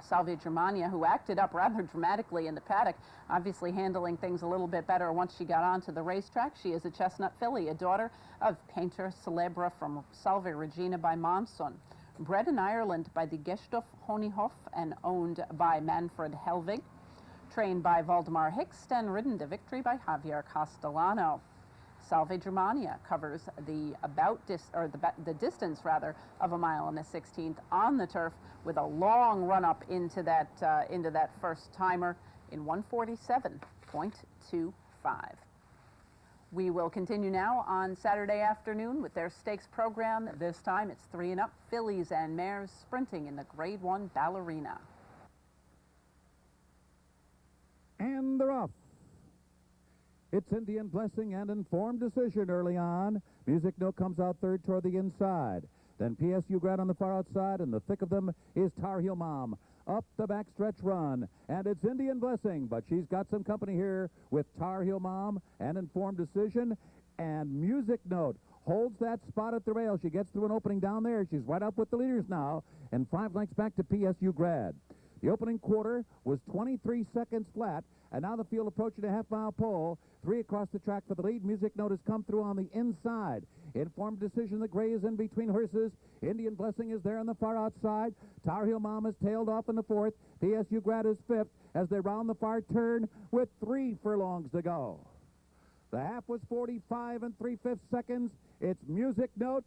Salve Germania, who acted up rather dramatically in the paddock, obviously handling things a little bit better once she got onto the racetrack. She is a chestnut filly, a daughter of Painter Celebra from Salve Regina by Monson. Bred in Ireland by the Gesthof Honeyhof and owned by Manfred Helvig. Trained by Valdemar Hicks and ridden to victory by Javier Castellano. Salve Germania covers the distance rather of a mile and a 16th on the turf with a long run up into that first timer in 147.25. We will continue now on Saturday afternoon with their stakes program. This time it's 3 and up fillies and mares sprinting in the Grade 1 Ballerina. And they're off. It's Indian Blessing and Informed Decision early on. Music Note comes out third toward the inside. Then PSU Grad on the far outside. In the thick of them is Tar Heel Mom. Up the backstretch run. And it's Indian Blessing, but she's got some company here with Tar Heel Mom and Informed Decision. And Music Note holds that spot at the rail. She gets through an opening down there. She's right up with the leaders now. And 5 lengths back to PSU Grad. The opening quarter was 23 seconds flat, and now the field approaching a half-mile pole. 3 across the track for the lead. Music Note has come through on the inside. Informed Decision, the gray is in between horses. Indian Blessing is there on the far outside. Tar Heel Mom is tailed off in the 4th. PSU Grad is 5th as they round the far turn with 3 furlongs to go. The half was 45 3/5 seconds. It's Music Note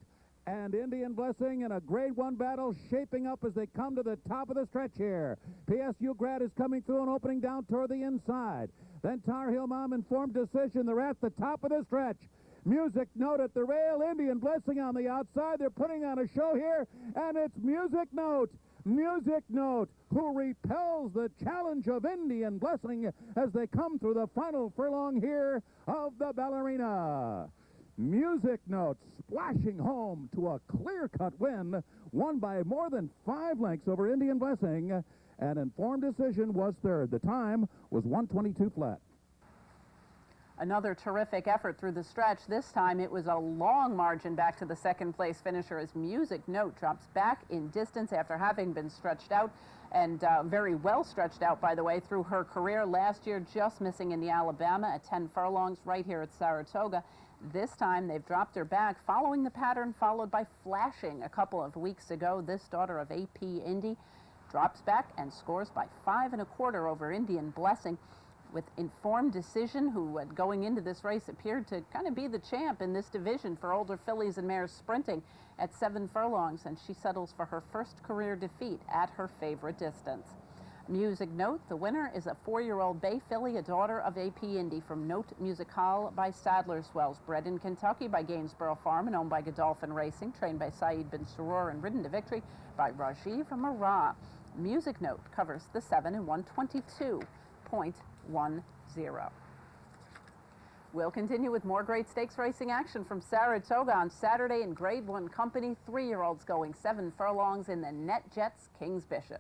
and Indian Blessing in a Grade 1 battle shaping up as they come to the top of the stretch here. PSU Grad is coming through and opening down toward the inside. Then Tar Heel Mom, Informed Decision. They're at the top of the stretch. Music Note at the rail. Indian Blessing on the outside. They're putting on a show here, and it's Music Note. Music Note, who repels the challenge of Indian Blessing as they come through the final furlong here of the Ballerina. Music Note splashing home to a clear-cut win, won by more than 5 lengths over Indian Blessing, and Informed Decision was third. The time was 1:22 flat. Another terrific effort through the stretch. This time it was a long margin back to the second place finisher as Music Note drops back in distance after having been stretched out, and very well stretched out, by the way, through her career last year, just missing in the Alabama at 10 furlongs right here at Saratoga. This time they've dropped her back, following the pattern followed by Flashing a couple of weeks ago. This daughter of AP Indy drops back and scores by 5 1/4 over Indian Blessing, with Informed Decision, who going into this race appeared to kind of be the champ in this division for older fillies and mares sprinting at 7 furlongs, and she settles for her first career defeat at her favorite distance. Music Note, the winner, is a 4-year-old bay filly, a daughter of AP Indy from Note Musical by Sadler's Wells, bred in Kentucky by Gainsborough Farm and owned by Godolphin Racing, trained by Saeed bin Surur and ridden to victory by Rajiv Marah. Music Note covers the 7 in 122.10. We'll continue with more great stakes racing action from Saratoga on Saturday in Grade 1 company. 3-year-olds going 7 furlongs in the NetJets King's Bishop.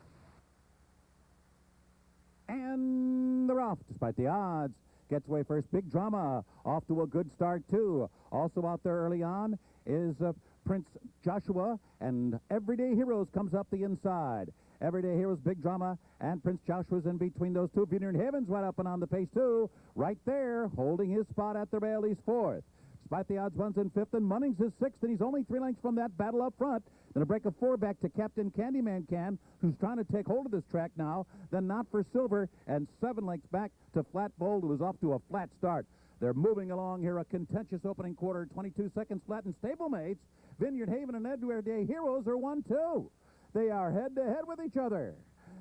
And they're off, despite the odds. Gets away first. Big Drama off to a good start, too. Also out there early on is Prince Joshua, and Everyday Heroes comes up the inside. Everyday Heroes, Big Drama, and Prince Joshua's in between those two. Vineyard Havens right up and on the pace, too. Right there, holding his spot at the rail. He's 4th. Despite the odds, one's in 5th, and Munnings is 6th, and he's only 3 lengths from that battle up front. Then a break of 4 back to Captain Candyman Can, who's trying to take hold of this track now. Then Not for Silver, and 7 lengths back to Flat Bold, who was off to a flat start. They're moving along here, a contentious opening quarter, 22 seconds flat, and stablemates. Vineyard Haven and Everyday Heroes are 1-2. They are head-to-head with each other.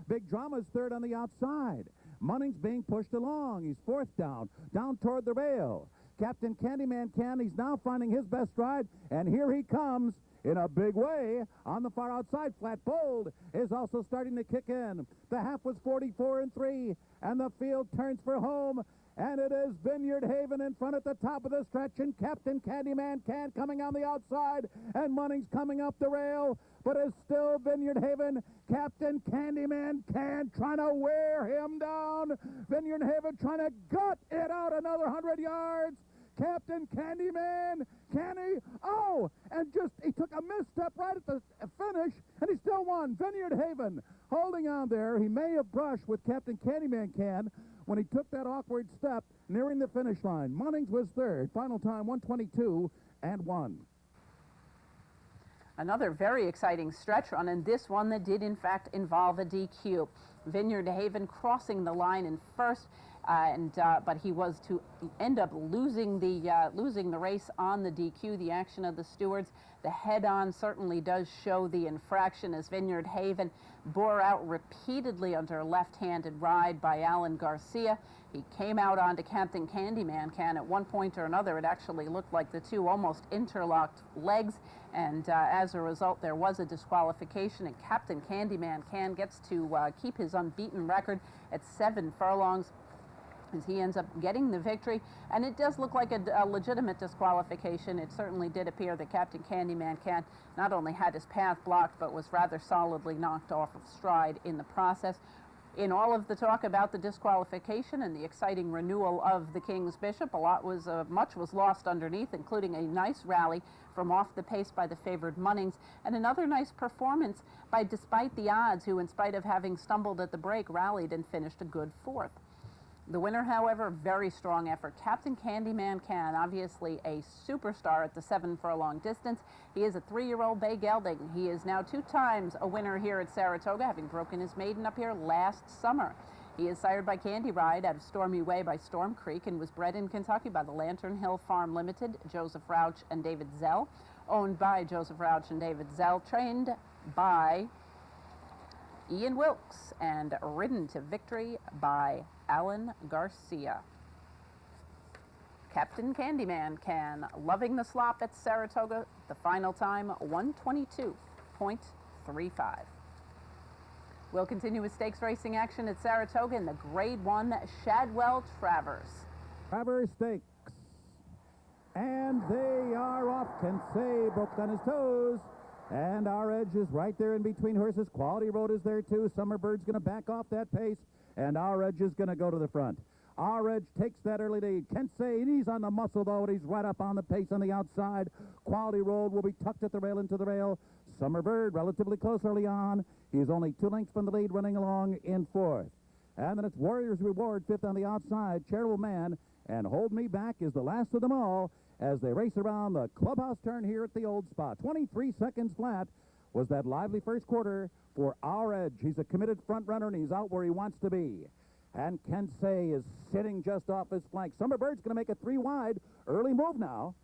Big Drama's 3rd on the outside. Munnings being pushed along. He's 4th down toward the rail. Captain Candyman Can, he's now finding his best stride, and here he comes. in a big way on the far outside. Flat Bold is also starting to kick in. The half was 44-3, and the field turns for home. And it is Vineyard Haven in front at the top of the stretch, and Captain Candyman Can coming on the outside, and Munnings coming up the rail, but it's still Vineyard Haven. Captain Candyman Can trying to wear him down. Vineyard Haven trying to gut it out another 100 yards. Captain Candyman, can he? Oh, and just he took a misstep right at the finish, and he still won. Vineyard Haven holding on there. He may have brushed with Captain Candyman Can when he took that awkward step nearing the finish line. Munnings was third. Final time 1:22.1. Another very exciting stretch run, and this one that did in fact involve a DQ. Vineyard Haven crossing the line in first, but he was to end up losing the race on the DQ. The action of the stewards, the head-on certainly does show the infraction as Vineyard Haven bore out repeatedly under a left-handed ride by Alan Garcia. He came out onto Captain Candyman Can at one point or another. It actually looked like the two almost interlocked legs, and as a result there was a disqualification, and Captain Candyman Can gets to keep his unbeaten record at 7 furlongs as he ends up getting the victory. And it does look like a legitimate disqualification. It certainly did appear that Captain Candyman Can not only had his path blocked, but was rather solidly knocked off of stride in the process. In all of the talk about the disqualification and the exciting renewal of the King's Bishop, much was lost underneath, including a nice rally from off the pace by the favored Munnings, and another nice performance by Despite the Odds, who, in spite of having stumbled at the break, rallied and finished a good fourth. The winner, however, very strong effort. Captain Candyman Can, obviously a superstar at the 7 furlong distance. He is a 3-year-old bay gelding. He is now 2 times a winner here at Saratoga, having broken his maiden up here last summer. He is sired by Candy Ride out of Stormy Way by Storm Creek and was bred in Kentucky by the Lantern Hill Farm Limited, Joseph Rauch and David Zell. Owned by Joseph Rauch and David Zell, trained by Ian Wilkes, and ridden to victory by Alan Garcia. Captain Candyman Can, loving the slop at Saratoga. The final time, 1:22.35. We'll continue with stakes racing action at Saratoga in the Grade 1 Shadwell Travers. Travers Stakes. And they are off. Kensei broke on his toes. And Our Edge is right there in between horses. Quality Road is there too. Summerbird's going to back off that pace, and Our Edge is going to go to the front. Our Edge takes that early lead. Kensei, he's on the muscle though, and he's right up on the pace on the outside. Quality Road will be tucked at the rail into the rail. Summerbird relatively close early on. He's only 2 lengths from the lead, running along in fourth. And then it's Warrior's Reward, fifth on the outside. Charitable Man and Hold Me Back is the last of them all as they race around the clubhouse turn here at the old spot. 23 seconds flat was that lively first quarter for Our Edge. He's a committed front runner, and he's out where he wants to be. And Kensei is sitting just off his flank. Summerbird's going to make a 3 wide. Early move now.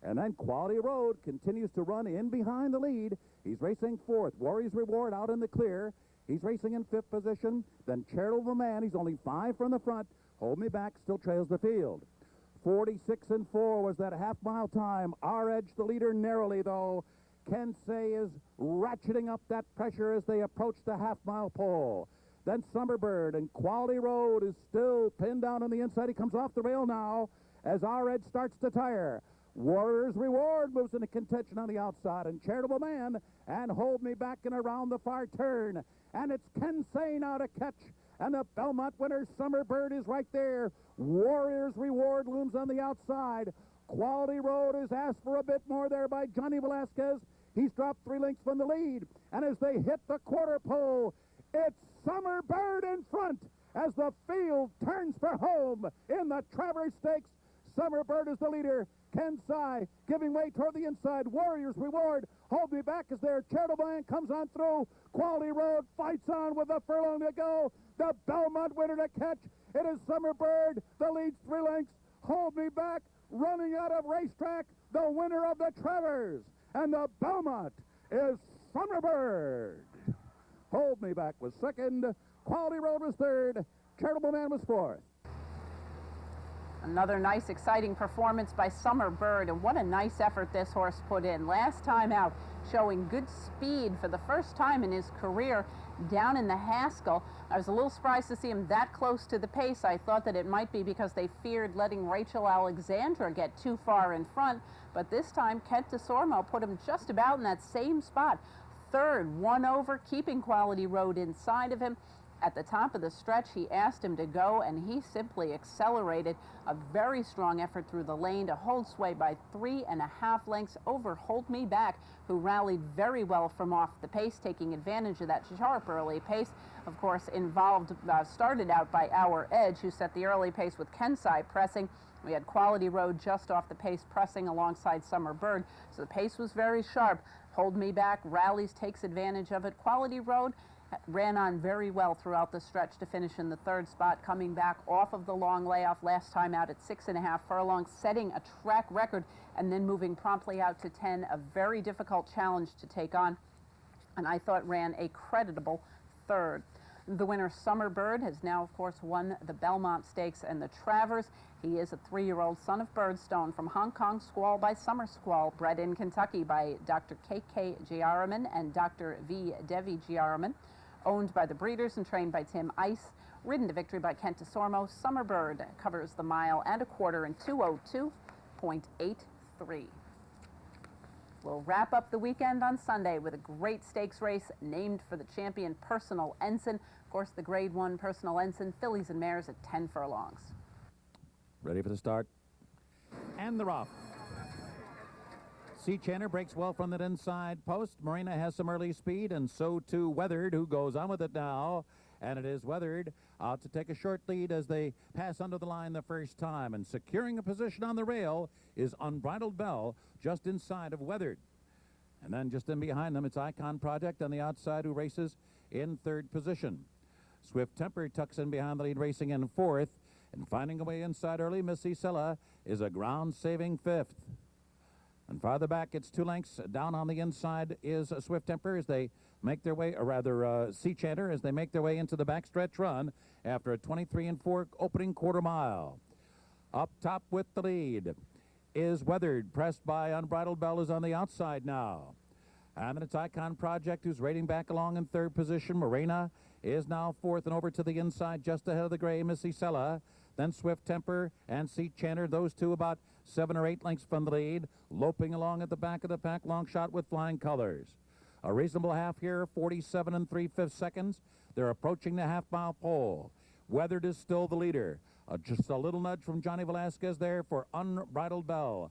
And then Quality Road continues to run in behind the lead. He's racing fourth. Warrior's Reward out in the clear. He's racing in fifth position. Then Charitable Man, he's only 5 from the front. Hold Me Back still trails the field. 46-4 was that half-mile time. Our Edge the leader narrowly, though. Kensei is ratcheting up that pressure as they approach the half-mile pole. Then Summerbird and Quality Road is still pinned down on the inside. He comes off the rail now as Our Edge starts to tire. Warrior's Reward moves into contention on the outside, and Charitable Man and Hold Me Back and around the far turn. And it's Kensei now to catch. And the Belmont winner, Summerbird, is right there. Warrior's Reward looms on the outside. Quality Road is asked for a bit more there by Johnny Velasquez. He's dropped 3 lengths from the lead. And as they hit the quarter pole, it's Summerbird in front as the field turns for home in the Travers Stakes. Summerbird is the leader. Kensei giving way toward the inside. Warrior's Reward. Hold Me Back is there. Charitable Man comes on through. Quality Road fights on with a furlong to go. The Belmont winner to catch. It is Summerbird. The lead's 3 lengths. Hold Me Back running out of racetrack. The winner of the Travers. And the Belmont is Summerbird. Hold Me Back was second. Quality Road was third. Charitable Man was fourth. Another nice, exciting performance by Summer Bird, and what a nice effort this horse put in. Last time out, showing good speed for the first time in his career down in the Haskell. I was a little surprised to see him that close to the pace. I thought that it might be because they feared letting Rachel Alexandra get too far in front, but this time Kent DeSormo put him just about in that same spot. Third, one over, keeping Quality Road inside of him. At the top of the stretch, he asked him to go, and he simply accelerated. A very strong effort through the lane to hold sway by 3.5 lengths over Hold Me Back, who rallied very well from off the pace, taking advantage of that sharp early pace. Of course, started out by Our Edge, who set the early pace with Kensai pressing. We had Quality Road just off the pace, pressing alongside Summer Bird, so the pace was very sharp. Hold Me Back rallies, takes advantage of it. Quality Road ran on very well throughout the stretch to finish in the third spot, coming back off of the long layoff last time out at 6.5 furlongs, setting a track record and then moving promptly out to 10, a very difficult challenge to take on, and I thought ran a creditable third. The winner, Summer Bird, has now, of course, won the Belmont Stakes and the Travers. He is a 3-year-old son of Birdstone from Hong Kong Squall by Summer Squall, bred in Kentucky by Dr. K.K. Giaraman and Dr. V. Devi Giaraman. Owned by the breeders and trained by Tim Ice, ridden to victory by Kent DeSormo. Summer Bird covers the mile and a quarter in 2:02.83. We'll wrap up the weekend on Sunday with a great stakes race named for the champion Personal Ensign. Of course, the Grade 1 Personal Ensign, fillies and mares at 10 furlongs. Ready for the start. And they're off. Sea Chanter breaks well from that inside post. Marina has some early speed, and so too Weathered, who goes on with it now. And it is Weathered out to take a short lead as they pass under the line the first time. And securing a position on the rail is Unbridled Bell just inside of Weathered. And then just in behind them, it's Icon Project on the outside, who races in third position. Swift Temper tucks in behind the lead, racing in fourth. And finding a way inside early, Missy Sella is a ground-saving fifth. And farther back, it's 2 lengths down on the inside is Swift Temper as they make their way, or rather Sea Chanter, as they make their way into the backstretch run after a 23-4 opening quarter mile. Up top with the lead is Weathered, pressed by Unbridled Bell, is on the outside now. And then it's Icon Project, who's rating back along in third position. Morena is now fourth, and over to the inside just ahead of the gray, Missy Sella. Then Swift Temper and Sea Chanter, those two about 7 or 8 lengths from the lead, loping along at the back of the pack, long shot with flying colors. A reasonable half here, 47 3/5 seconds. They're approaching the half-mile pole. Weathered is still the leader. Just a little nudge from Johnny Velasquez there for Unbridled Bell.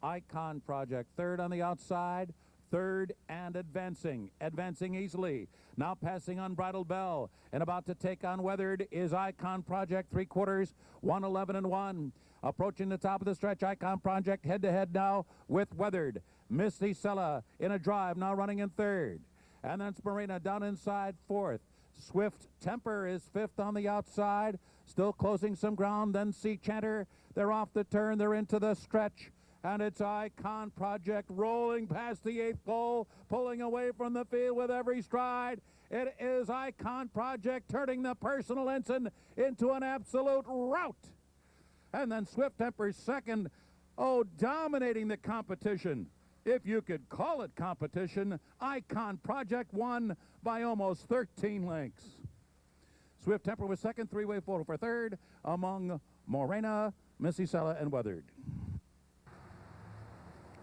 Icon Project third on the outside, third and advancing easily. Now passing Unbridled Bell and about to take on Weathered is Icon Project, 3/4, 1:11.1. Approaching the top of the stretch, Icon Project head-to-head now with Weathered. Missy Sella in a drive, now running in third. And then it's Marina down inside fourth. Swift Temper is fifth on the outside, still closing some ground. Then Sea Chanter, they're off the turn, they're into the stretch. And it's Icon Project rolling past the 8th pole, pulling away from the field with every stride. It is Icon Project turning the Personal Ensign into an absolute rout. And then Swift Temper's second, dominating the competition. If you could call it competition, Icon Project won by almost 13 lengths. Swift Temper was second, 3-way photo for third among Morena, Missy Sella, and Weathered.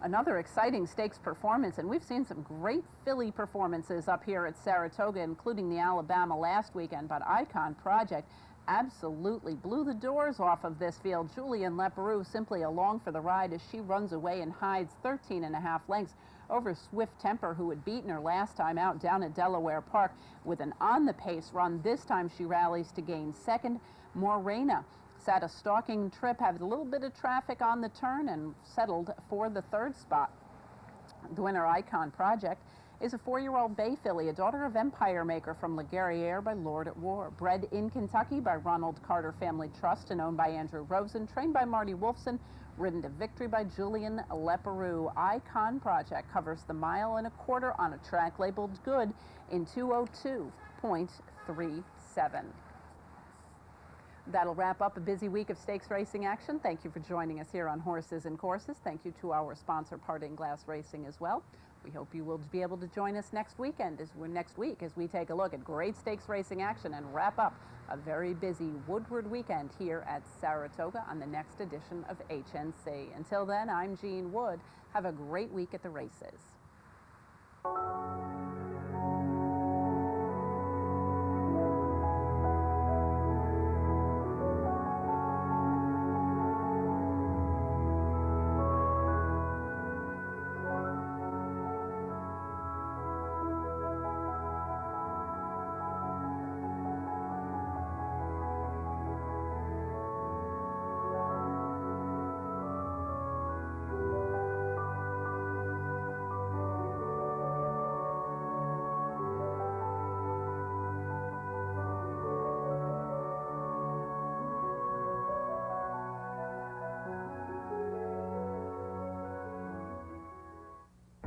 Another exciting stakes performance, and we've seen some great filly performances up here at Saratoga, including the Alabama last weekend, but Icon Project absolutely blew the doors off of this field. Julian Leperoux simply along for the ride as she runs away and hides 13.5 lengths over Swift Temper, who had beaten her last time out down at Delaware Park with an on-the-pace run. This time she rallies to gain second. Morena sat a stalking trip, had a little bit of traffic on the turn, and settled for the third spot. The winner, Icon Project, is a 4-year-old bay filly, a daughter of Empire Maker from La Guerriere by Lord at War, bred in Kentucky by Ronald Carter Family Trust and owned by Andrew Rosen, trained by Marty Wolfson, ridden to victory by Julian Leperoux. Icon Project covers the 1.25 miles on a track labeled good in 2:02.37. That'll wrap up a busy week of stakes racing action. Thank you for joining us here on Horses and Courses. Thank you to our sponsor, Parting Glass Racing, as well. We hope you will be able to join us next week as we take a look at great stakes racing action and wrap up a very busy Woodward weekend here at Saratoga on the next edition of HNC. Until then, I'm Jean Wood. Have a great week at the races.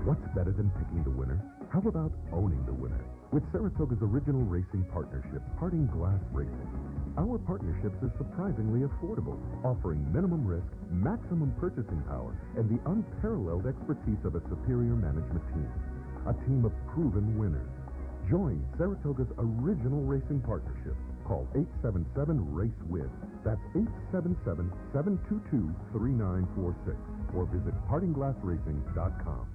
What's better than picking the winner? How about owning the winner? With Saratoga's original racing partnership, Parting Glass Racing. Our partnerships are surprisingly affordable, offering minimum risk, maximum purchasing power, and the unparalleled expertise of a superior management team. A team of proven winners. Join Saratoga's original racing partnership. Call 877-RACE-WIN. That's 877-722-3946. Or visit partingglassracing.com.